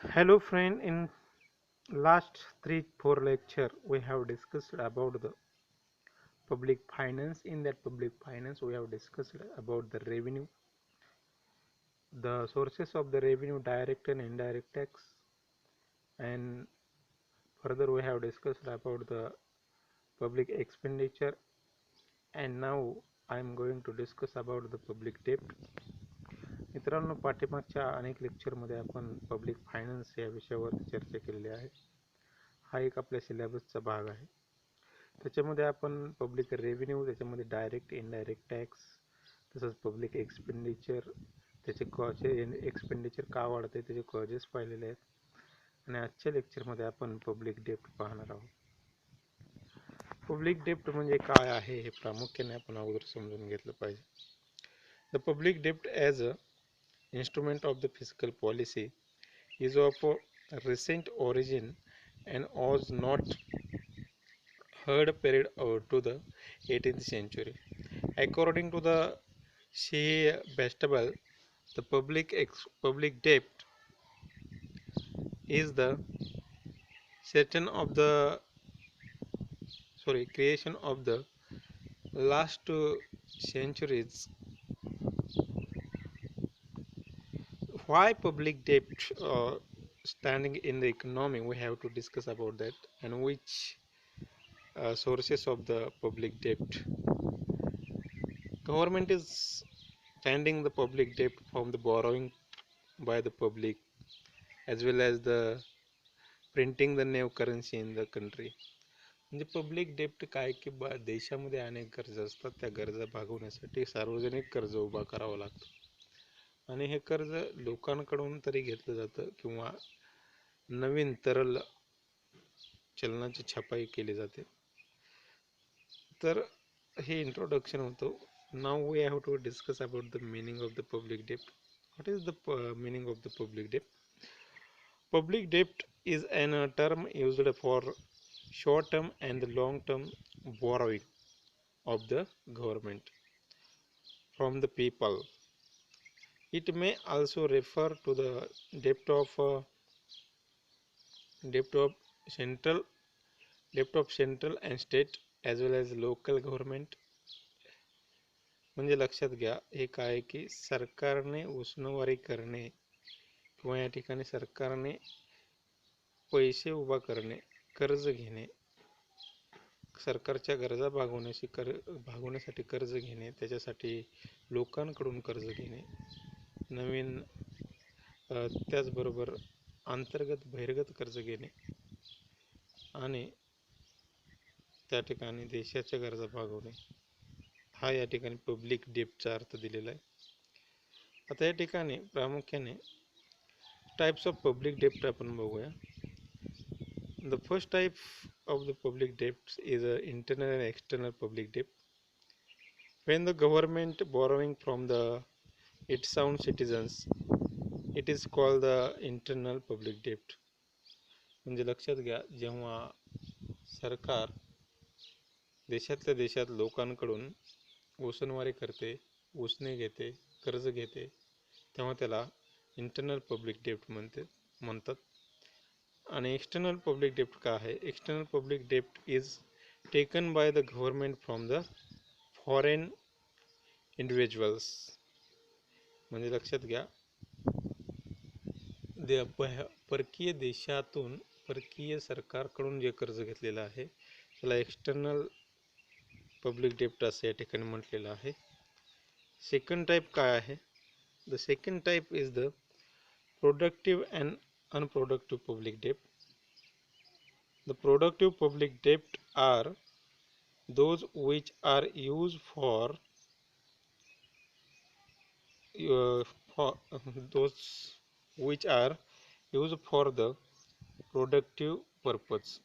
Hello friend, in last 3-4 lecture we have discussed about the public finance. In that public finance we have discussed about the revenue, the sources of the revenue, direct and indirect tax, and further we have discussed about the public expenditure, and now I am going to discuss about the public debt. मित्रांनो, पाठीमागच्या अनेक लेक्चरमध्ये आपण public finance या विषयावर चर्चा केलेली आहे. हा एक आपल्या सिलेबसचा भाग आहे. त्याच्यामध्ये आपण पब्लिक रेव्हेन्यू, त्याच्यामध्ये डायरेक्ट इनडायरेक्ट टॅक्स, तसंच पब्लिक एक्सपेंडिचर, त्याचे एक्सपेंडिचर का वाढते त्याचे कॉजेस पाहिलेले आहेत. आणि आजच्या लेक्चरमध्ये आपण पब्लिक डेप्ट पाहणार आहोत. पब्लिक डेप्ट म्हणजे काय आहे हे प्रामुख्याने आपण अगोदर समजून घेतलं पाहिजे. द पब्लिक डेप्ट as a instrument of the fiscal policy is of recent origin and was not heard period to the 18th century. According to the C. Bastable, the public debt is the creation of the last 2 centuries. Why public debt standing in the economy? We have to discuss about that, and which sources of the public debt. Government is standing the public debt from the borrowing by the public, as well as the printing the new currency in the country. म्हणजे public डेप्ट काय की देशामध्ये अनेक गरजा असतात, त्या गरजा भागवण्यासाठी सार्वजनिक कर्ज उभा करावं लागतं आणि हे कर्ज लोकांकडून तरी घेतलं जातं किंवा नवीन तरल चलनाची छपाई केली जाते. तर हे इंट्रोडक्शन होतं. Now we have to discuss about the meaning of the public debt. What is the meaning of the public debt? Public debt is a term used for short-term and long-term borrowing of the government from the people. It may also refer to the debt of central and state as well as local government. म्हणजे लक्षात घ्या, हे काय की सरकारने उसनवारी करणे किंवा या ठिकाणी सरकारने पैसे उभा करणे, कर्ज घेणे, सरकारच्या गरजा भागवण्यासाठी कर्ज घेणे, त्याच्यासाठी लोकांकडून कर्ज घेणे, नवीन त्याचबरोबर अंतर्गत बहिर्गत कर्ज घेणे आणि त्या ठिकाणी देशाच्या गरजा भागवणे, हा या ठिकाणी पब्लिक डेप्टचा अर्थ दिलेला आहे. आता या ठिकाणी प्रामुख्याने टाइप्स ऑफ पब्लिक डेप्ट आपण बघूया. The first type of the public debt is internal and external public debt. When the government borrowing from its own citizens, it is called the internal public debt. म्हणजे लक्षात घ्या, जेव्हा सरकार देशातल्या देशात लोकांकडून उसनवारी करते, उसने घेते, कर्ज घेते, तेव्हा त्याला इंटरनल पब्लिक डेप्ट म्हणतात. आणि एक्सटर्नल पब्लिक डेप्ट का आहे? एक्सटर्नल पब्लिक डेप्ट is taken by the government from the foreign individuals. म्हणजे लक्षात घ्या, परकीय देशातून परकीय सरकारकडून जे कर्ज घेतलेलं आहे त्याला एक्सटर्नल पब्लिक डेप्ट असं या ठिकाणी म्हटलेलं आहे. सेकंड टाईप काय आहे? The second type is the productive and unproductive public debt. The productive public debt are those which are used for those which are used for the productive purpose.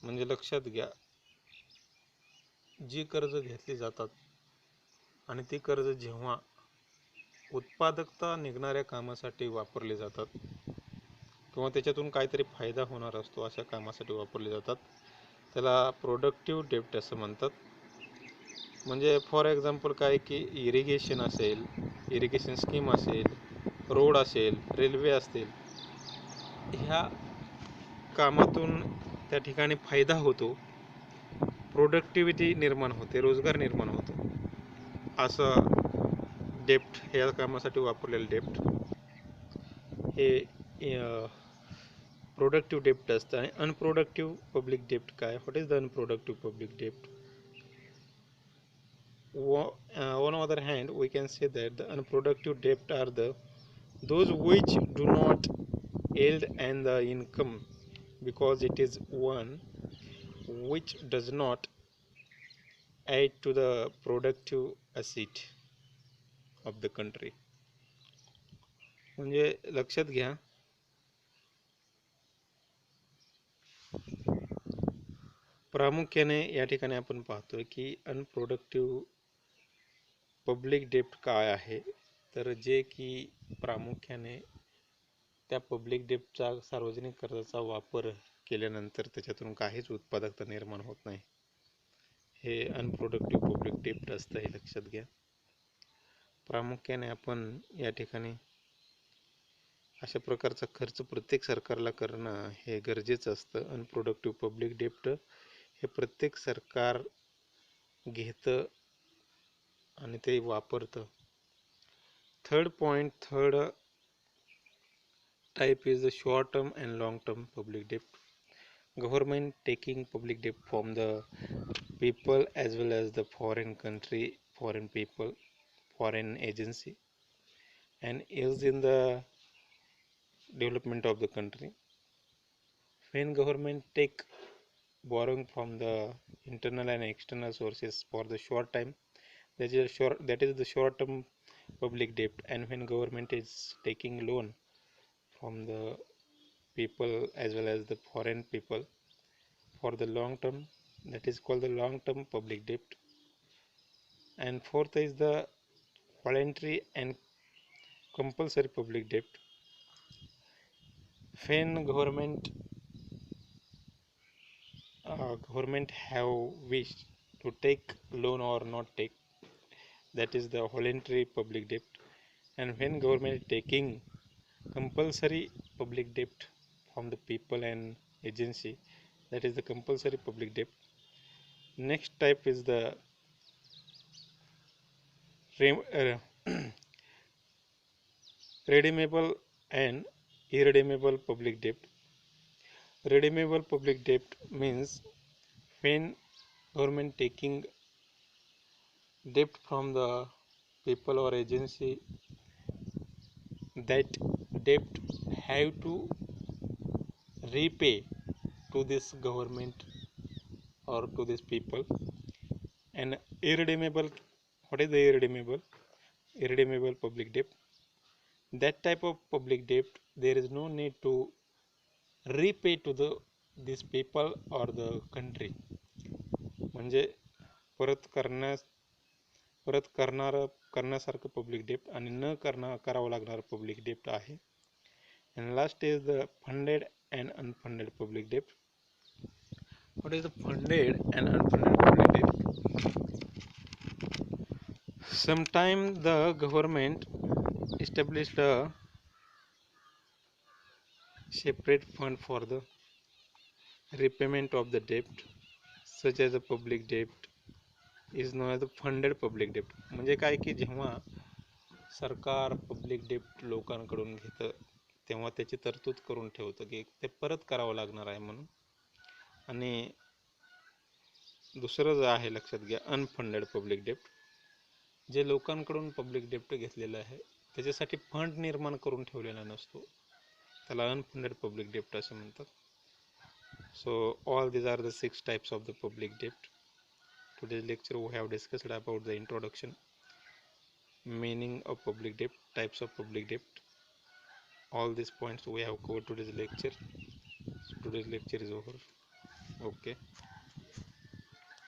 म्हणजे लक्षात घ्या, जी कर्ज घेतली जातात आणि ती कर्ज जेव्हा उत्पादकता निघणाऱ्या कामासाठी वापरले जातात किंवा त्याच्यातून काहीतरी फायदा होणार असतो अशा कामासाठी वापरले जातात, त्याला प्रोडक्टिव्ह डेप्ट असं म्हणतात. म्हणजे फॉर एक्झाम्पल काय की इरिगेशन असेल, इरिगेशन स्कीम असेल रोड असेल, रेल्वे असतील, ह्या कामातून त्या ठिकाणी फायदा होतो, प्रोडक्टिव्हिटी निर्माण होते, रोजगार निर्माण होतो. असं डेप्ट, ह्या कामासाठी वापरलेलं डेप्ट हे प्रोडक्टिव्ह डेप्ट असतं. आणि अनप्रोडक्टिव्ह पब्लिक डेप्ट काय? What is the unproductive public डेप्ट? On other hand, we can say that the unproductive debt are those which do not yield and the income, because it is one which does not add to the productive asset of the country. म्हणजे लक्षात घ्या, प्रामुख्याने या ठिकाणी आपण पाहतोय की अनप्रोडक्टिव्ह public डेप्ट काय आहे, तर जे की प्रामुख्याने त्या पब्लिक डेप्टचा, सार्वजनिक कर्जाचा वापर केल्यानंतर त्याच्यातून काहीच उत्पादकता निर्माण होत नाही, हे अनप्रोडक्टिव्ह पब्लिक डेप्ट असतं, हे लक्षात घ्या. प्रामुख्याने आपण या ठिकाणी अशा प्रकारचा खर्च प्रत्येक सरकारला करणं हे गरजेचं असतं. अनप्रोडक्टिव्ह पब्लिक डेप्ट हे प्रत्येक सरकार घेतं आणि ते वापरतं. Third type is the short term and long term public debt. Government taking public debt from the people as well as the foreign country, foreign people, foreign agency, and is in the development of the country. When government take borrowing from the internal and external sources for the short time, that is the short term public debt. And when government is taking loan from the people as well as the foreign people for the long term, that is called the long term public debt. And fourth is the voluntary and compulsory public debt. When government have wished to take loan or not take, that is the voluntary public debt. And when government is taking compulsory public debt from the people and agency, that is the compulsory public debt. Next type is the redeemable and irredeemable public debt. Redeemable public debt means when government taking debt from the people or agency, that debt have to repay to this government or to these people. And irredeemable, what is the irredeemable public debt? That type of public debt, there is no need to repay to these people or the country. म्हणजे परत करण्यासारखं public डेप्ट आणि करावं लागणारं public डेप्ट आहे. And last is the funded and unfunded public debt. What is the funded and unfunded public debt? Sometimes the government established a separate fund for the repayment of the debt, such as a public debt is known as the funded public debt. म्हणजे काय की जेव्हा सरकार public डेप्ट लोकांकडून घेतं तेव्हा त्याची तरतूद करून ठेवतं की ते परत करावं लागणार आहे म्हणून. आणि दुसरं जे आहे लक्षात घ्या, अनफंडेड पब्लिक डेप्ट, जे लोकांकडून पब्लिक डेप्ट घेतलेलं आहे त्याच्यासाठी फंड निर्माण करून ठेवलेला नसतो, त्याला अनफंडेड पब्लिक डेप्ट असं म्हणतात. So all these are the 6 types of the public debt. Today's lecture we have discussed about the introduction, meaning of public debt, types of public debt. All these points we have covered today's lecture. So today's lecture is over. Okay.